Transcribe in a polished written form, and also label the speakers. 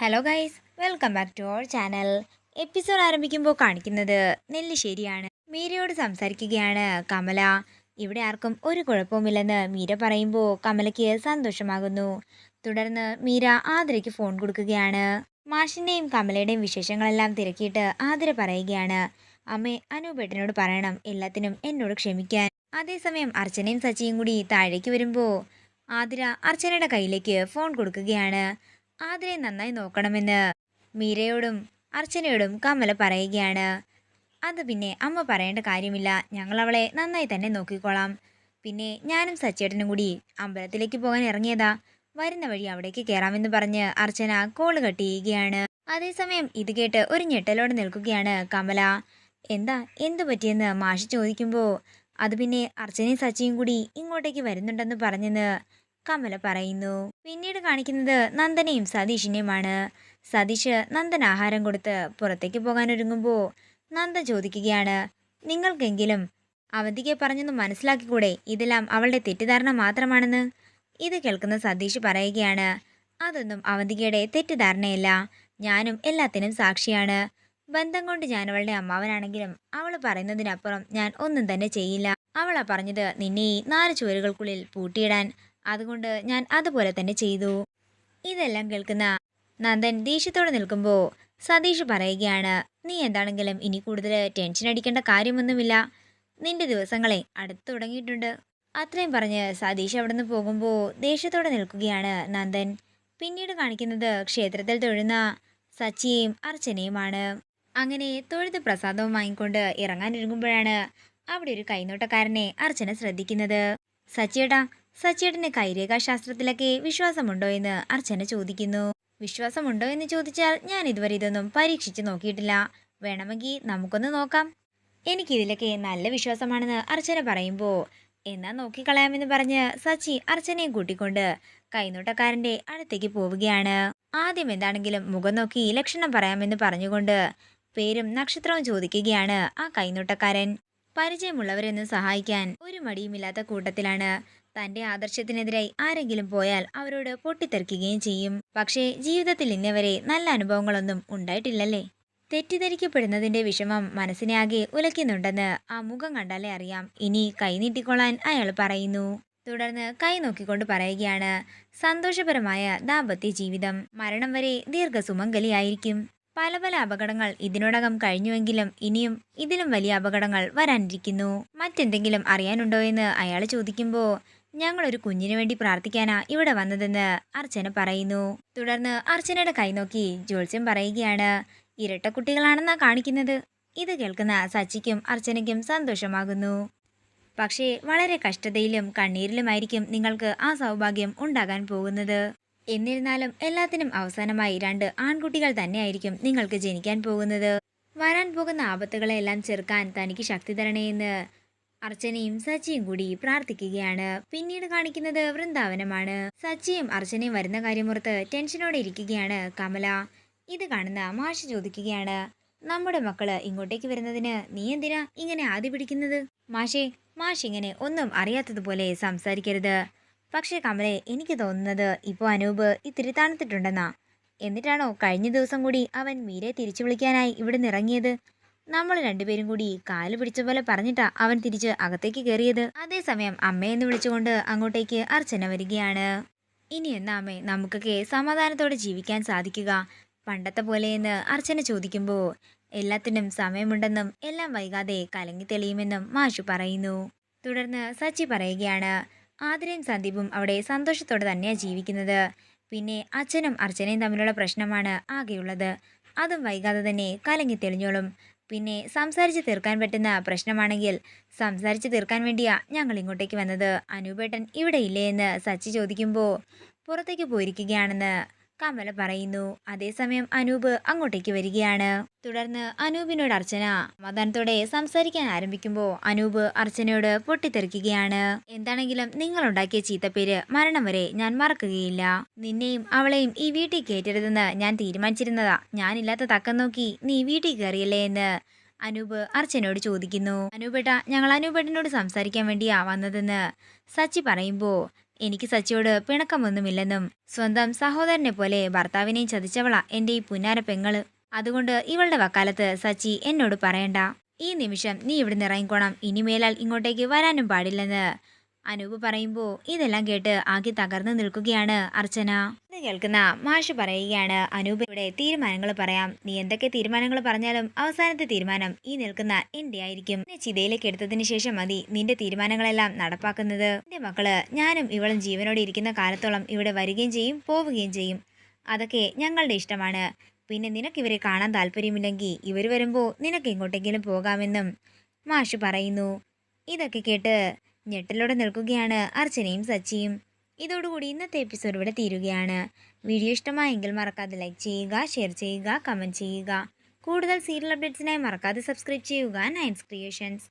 Speaker 1: Hello guys, welcome back to our channel. Episode ആരംഭിക്കുമ്പോൾ കാണിക്കുന്നത് നെല്ലിശ്ശേരിയാണ്. മീരയോട് സംസാരിക്കുകയാണ് കമല. ഇവിടെ ആർക്കും ഒരു കുഴപ്പവുമില്ലെന്ന് മീര പറയുമ്പോൾ കമലയ്ക്ക് സന്തോഷമാകുന്നു. തുടർന്ന് മീര ആതിരയ്ക്ക് ഫോൺ കൊടുക്കുകയാണ്. മാഷിൻ്റെയും കമലയുടെയും വിശേഷങ്ങളെല്ലാം തിരക്കിയിട്ട് ആതിര പറയുകയാണ്, അമ്മേ അനൂപേട്ടനോട് പറയണം എല്ലാത്തിനും എന്നോട് ക്ഷമിക്കാൻ. അതേസമയം അർച്ചനയും സച്ചിയും കൂടി താഴേക്ക് വരുമ്പോൾ ആതിര അർച്ചനയുടെ കയ്യിലേക്ക് ഫോൺ കൊടുക്കുകയാണ്. ആതിരയെ നന്നായി നോക്കണമെന്ന് മീരയോടും അർച്ചനയോടും കമല പറയുകയാണ്. അത് പിന്നെ അമ്മ പറയേണ്ട കാര്യമില്ല, ഞങ്ങൾ അവളെ നന്നായി തന്നെ നോക്കിക്കോളാം. പിന്നെ ഞാനും സച്ചേട്ടനും കൂടി അമ്പലത്തിലേക്ക് പോകാൻ ഇറങ്ങിയതാ, വരുന്ന വഴി അവിടേക്ക് കയറാമെന്ന് പറഞ്ഞ് അർച്ചന കോള് കട്ട് ചെയ്യുകയാണ്. അതേസമയം ഇത് കേട്ട് ഒരു ഞെട്ടലോടെ നിൽക്കുകയാണ് കമല. എന്താ എന്തു പറ്റിയെന്ന് മാഷ് ചോദിക്കുമ്പോൾ അത് പിന്നെ അർച്ചനയും സച്ചിയും കൂടി ഇങ്ങോട്ടേക്ക് വരുന്നുണ്ടെന്ന് പറഞ്ഞെന്ന് കമല പറയുന്നു. പിന്നീട് കാണിക്കുന്നത് നന്ദനെയും സതീഷിനെയുമാണ്. സതീഷ് നന്ദൻ ആഹാരം കൊടുത്ത് പുറത്തേക്ക് പോകാൻ ഒരുങ്ങുമ്പോൾ നന്ദൻ ചോദിക്കുകയാണ്, നിങ്ങൾക്കെങ്കിലും അവന്തികയെ പറഞ്ഞൊന്ന് മനസ്സിലാക്കിക്കൂടെ, ഇതെല്ലാം അവളുടെ തെറ്റിദ്ധാരണ മാത്രമാണെന്ന്. ഇത് കേൾക്കുന്ന സതീഷ് പറയുകയാണ്, അതൊന്നും അവന്തികയുടെ തെറ്റിദ്ധാരണയല്ല, ഞാനും എല്ലാത്തിനും സാക്ഷിയാണ്. ബന്ധം കൊണ്ട് ഞാൻ അവളുടെ അമ്മാവനാണെങ്കിലും അവൾ പറയുന്നതിനപ്പുറം ഞാൻ ഒന്നും തന്നെ ചെയ്യില്ല. അവളാ പറഞ്ഞത് നിന്നെ ഈ 4 ചുവരുകൾക്കുള്ളിൽ പൂട്ടിയിടാൻ, അതുകൊണ്ട് ഞാൻ അതുപോലെ തന്നെ ചെയ്തു. ഇതെല്ലാം കേൾക്കുന്ന നന്ദൻ ദേഷ്യത്തോടെ നിൽക്കുമ്പോൾ സതീഷ് പറയുകയാണ്, നീ എന്താണെങ്കിലും ഇനി കൂടുതൽ ടെൻഷൻ അടിക്കേണ്ട കാര്യമൊന്നുമില്ല, നിന്റെ ദിവസങ്ങളെ അടുത്ത് തുടങ്ങിയിട്ടുണ്ട്. അത്രയും പറഞ്ഞ് സതീഷ് അവിടെ നിന്ന് പോകുമ്പോൾ ദേഷ്യത്തോടെ നിൽക്കുകയാണ് നന്ദൻ. പിന്നീട് കാണിക്കുന്നത് ക്ഷേത്രത്തിൽ തൊഴുന്ന സച്ചിയെയും അർച്ചനയുമാണ്. അങ്ങനെ തൊഴുത് പ്രസാദവും വാങ്ങിക്കൊണ്ട് ഇറങ്ങാനൊരുങ്ങുമ്പോഴാണ് അവിടെ ഒരു കൈനോട്ടക്കാരനെ അർച്ചന ശ്രദ്ധിക്കുന്നത്. സച്ചിയേട്ടാ, സച്ചിയേട്ടന് കൈരേഖാശാസ്ത്രത്തിലൊക്കെ വിശ്വാസമുണ്ടോ എന്ന് അർച്ചന ചോദിക്കുന്നു. വിശ്വാസമുണ്ടോ എന്ന് ചോദിച്ചാൽ ഞാൻ ഇതുവരെ ഇതൊന്നും പരീക്ഷിച്ച് നോക്കിയിട്ടില്ല, വേണമെങ്കിൽ നമുക്കൊന്ന് നോക്കാം. എനിക്കിതിലൊക്കെ നല്ല വിശ്വാസമാണെന്ന് അർച്ചന പറയുമ്പോൾ എന്നാ നോക്കിക്കളയാമെന്ന് പറഞ്ഞ് സച്ചി അർച്ചനയെ കൂട്ടിക്കൊണ്ട് കൈനോട്ടക്കാരൻ്റെ അടുത്തേക്ക് പോവുകയാണ്. ആദ്യം എന്താണെങ്കിലും മുഖം നോക്കി ലക്ഷണം പറയാമെന്ന് പറഞ്ഞുകൊണ്ട് പേരും നക്ഷത്രവും ചോദിക്കുകയാണ് ആ കൈനോട്ടക്കാരൻ. പരിചയമുള്ളവരെന്ന് സഹായിക്കാൻ ഒരു മടിയുമില്ലാത്ത കൂട്ടത്തിലാണ്. തൻ്റെ ആദർശത്തിനെതിരായി ആരെങ്കിലും പോയാൽ അവരോട് പൊട്ടിത്തെറിക്കുകയും ചെയ്യും. പക്ഷേ ജീവിതത്തിൽ ഇന്നവരെ നല്ല അനുഭവങ്ങളൊന്നും ഉണ്ടായിട്ടില്ലല്ലേ. തെറ്റിദ്ധരിക്കപ്പെടുന്നതിൻ്റെ വിഷമം മനസ്സിനെ ആകെ ഉലയ്ക്കുന്നുണ്ടെന്ന് ആ മുഖം കണ്ടാലേ അറിയാം. ഇനി കൈ നീട്ടിക്കൊള്ളാൻ അയാൾ പറയുന്നു. തുടർന്ന് കൈ നോക്കിക്കൊണ്ട് പറയുകയാണ്, സന്തോഷപരമായ ദാമ്പത്യ ജീവിതം, മരണം വരെ ദീർഘസുമംഗലിയായിരിക്കും. പല പല അപകടങ്ങൾ ഇതിനോടകം കഴിഞ്ഞുവെങ്കിലും ഇനിയും ഇതിലും വലിയ അപകടങ്ങൾ വരാനിരിക്കുന്നു. മറ്റെന്തെങ്കിലും അറിയാനുണ്ടോ എന്ന് അയാൾ ചോദിക്കുമ്പോൾ ഞങ്ങളൊരു കുഞ്ഞിനു വേണ്ടി പ്രാർത്ഥിക്കാനാ ഇവിടെ വന്നതെന്ന് അർച്ചന പറയുന്നു. തുടർന്ന് അർച്ചനയുടെ കൈ നോക്കി ജ്യോത്സ്യം പറയുകയാണ്, ഇരട്ടക്കുട്ടികളാണെന്നാ കാണിക്കുന്നത്. ഇത് കേൾക്കുന്ന സച്ചിക്കും അർച്ചനയ്ക്കും സന്തോഷമാകുന്നു. പക്ഷേ വളരെ കഷ്ടതയിലും കണ്ണീരിലുമായിരിക്കും നിങ്ങൾക്ക് ആ സൗഭാഗ്യം ഉണ്ടാകാൻ പോകുന്നത്. എന്നിരുന്നാലും എല്ലാത്തിനും അവസാനമായി 2 ആൺകുട്ടികൾ തന്നെയായിരിക്കും നിങ്ങൾക്ക് ജനിക്കാൻ പോകുന്നത്. വരാൻ പോകുന്ന ആപത്തുകളെല്ലാം ചെറുക്കാൻ തനിക്ക് ശക്തി തരണേയെന്ന് അർച്ചനയും സച്ചിയും കൂടി പ്രാർത്ഥിക്കുകയാണ്. പിന്നീട് കാണിക്കുന്നത് വൃന്ദാവനമാണ്. സച്ചിയും അർച്ചനയും വരുന്ന കാര്യമോർത്ത് ടെൻഷനോടെ ഇരിക്കുകയാണ് കമല. ഇത് കാണുന്ന മാഷ് ചോദിക്കുകയാണ്, നമ്മുടെ മക്കള് ഇങ്ങോട്ടേക്ക് വരുന്നതിന് നീ എന്തിനാ ഇങ്ങനെ ആദ്യ പിടിക്കുന്നത്? മാഷ് ഇങ്ങനെ ഒന്നും അറിയാത്തതുപോലെ സംസാരിക്കരുത്. പക്ഷേ കമലെ, എനിക്ക് തോന്നുന്നത് ഇപ്പോൾ അനൂപ് ഇത്തിരി തണുത്തിട്ടുണ്ടെന്നാ. എന്നിട്ടാണോ കഴിഞ്ഞ ദിവസം കൂടി അവൻ മീരെ തിരിച്ചു വിളിക്കാനായി ഇവിടെ നിറങ്ങിയത്? നമ്മൾ രണ്ടുപേരും കൂടി കാല് പിടിച്ച പോലെ പറഞ്ഞിട്ടാ അവൻ തിരിച്ച് അകത്തേക്ക് കയറിയത്. അതേസമയം അമ്മയെന്ന് വിളിച്ചുകൊണ്ട് അങ്ങോട്ടേക്ക് അർച്ചന വരികയാണ്. ഇനി എന്നാ അമ്മേ നമുക്കൊക്കെ സമാധാനത്തോടെ ജീവിക്കാൻ സാധിക്കുക, പണ്ടത്തെ പോലെയെന്ന് അർച്ചന ചോദിക്കുമ്പോൾ എല്ലാത്തിനും സമയമുണ്ടെന്നും എല്ലാം വൈകാതെ കലങ്ങി തെളിയുമെന്നും മാഷു പറയുന്നു. തുടർന്ന് സച്ചി പറയുകയാണ്, ആതിരയും സന്ദീപും അവിടെ സന്തോഷത്തോടെ തന്നെയാണ് ജീവിക്കുന്നത്. പിന്നെ അച്ഛനും അർച്ചനയും തമ്മിലുള്ള പ്രശ്നമാണ് ആകെയുള്ളത്, അതും വൈകാതെ തന്നെ കലങ്ങി തെളിഞ്ഞോളും. പിന്നെ സംസാരിച്ച് തീർക്കാൻ പറ്റുന്ന പ്രശ്നമാണെങ്കിൽ സംസാരിച്ച് തീർക്കാൻ വേണ്ടിയാ ഞങ്ങൾ ഇങ്ങോട്ടേക്ക് വന്നത്. അനൂപേട്ടൻ ഇവിടെ ഇല്ലേ എന്ന് സച്ചി ചോദിക്കുമ്പോൾ പുറത്തേക്ക് പോയിരിക്കുകയാണെന്ന് കമല പറയുന്നു. അതേസമയം അനൂപ് അങ്ങോട്ടേക്ക് വരികയാണ്. തുടർന്ന് അനൂപിനോട് അർച്ചന സമാധാനത്തോടെ സംസാരിക്കാൻ ആരംഭിക്കുമ്പോൾ അനൂപ് അർച്ചനയോട് പൊട്ടിത്തെറിക്കുകയാണ്. എന്താണെങ്കിലും നിങ്ങൾ ഉണ്ടാക്കിയ ചീത്തപ്പേര് മരണം വരെ ഞാൻ മറക്കുകയില്ല. നിന്നെയും അവളെയും ഈ വീട്ടിൽ കയറ്റരുതെന്ന് ഞാൻ തീരുമാനിച്ചിരുന്നതാ. ഞാനില്ലാത്ത തക്കം നോക്കി നീ വീട്ടിൽ കയറിയല്ലേ എന്ന് അനൂപ് അർച്ചനയോട് ചോദിക്കുന്നു. അനൂപേട്ട, ഞങ്ങൾ അനൂപേട്ടനോട് സംസാരിക്കാൻ വേണ്ടിയാ വന്നതെന്ന് സച്ചി പറയുമ്പോൾ എനിക്ക് സച്ചിയോട് പിണക്കമൊന്നുമില്ലെന്നും സ്വന്തം സഹോദരനെ പോലെ ഭർത്താവിനെയും ചതിച്ചവളാ എൻ്റെ ഈ പുന്നാര പെങ്ങള്. അതുകൊണ്ട് ഇവളുടെ വക്കാലത്ത് സച്ചി എന്നോട് പറയണ്ട. ഈ നിമിഷം നീ ഇവിടുന്ന് ഇറങ്ങിക്കോണം. ഇനിമേലാൽ ഇങ്ങോട്ടേക്ക് വരാനും പാടില്ലെന്ന് അനൂപ് പറയുമ്പോൾ ഇതെല്ലാം കേട്ട് ആകെ തകർന്നു നിൽക്കുകയാണ് അർച്ചന. ഇത് കേൾക്കുന്ന മാഷ് പറയുകയാണ്, അനൂപ് ഇവിടെ തീരുമാനങ്ങൾ പറയാം. നീ എന്തൊക്കെ തീരുമാനങ്ങൾ പറഞ്ഞാലും അവസാനത്തെ തീരുമാനം ഈ നിൽക്കുന്ന എൻ്റെ ആയിരിക്കും. എന്നെ ചിതയിലേക്ക് എടുത്തതിന് ശേഷം മതി നിന്റെ തീരുമാനങ്ങളെല്ലാം നടപ്പാക്കുന്നത്. എൻ്റെ മക്കള് ഞാനും ഇവളും ജീവനോടെ ഇരിക്കുന്ന കാലത്തോളം ഇവിടെ വരികയും ചെയ്യും പോവുകയും ചെയ്യും. അതൊക്കെ ഞങ്ങളുടെ ഇഷ്ടമാണ്. പിന്നെ നിനക്കിവരെ കാണാൻ താല്പര്യമില്ലെങ്കിൽ ഇവർ വരുമ്പോൾ നിനക്ക് എങ്ങോട്ടെങ്കിലും പോകാമെന്നും മാഷ് പറയുന്നു. ഇതൊക്കെ കേട്ട് ഞെട്ടലോടെ നിൽക്കുകയാണ് അർച്ചനയും സച്ചിയും. ഇതോടുകൂടി ഇന്നത്തെ എപ്പിസോഡ് ഇവിടെ തീരുകയാണ്. വീഡിയോ ഇഷ്ടമായെങ്കിൽ മറക്കാതെ ലൈക്ക് ചെയ്യുക, ഷെയർ ചെയ്യുക, കമൻറ്റ് ചെയ്യുക. കൂടുതൽ സീരിയൽ അപ്ഡേറ്റ്സിനായി മറക്കാതെ സബ്സ്ക്രൈബ് ചെയ്യുക നയൻസ് ക്രിയേഷൻസ്.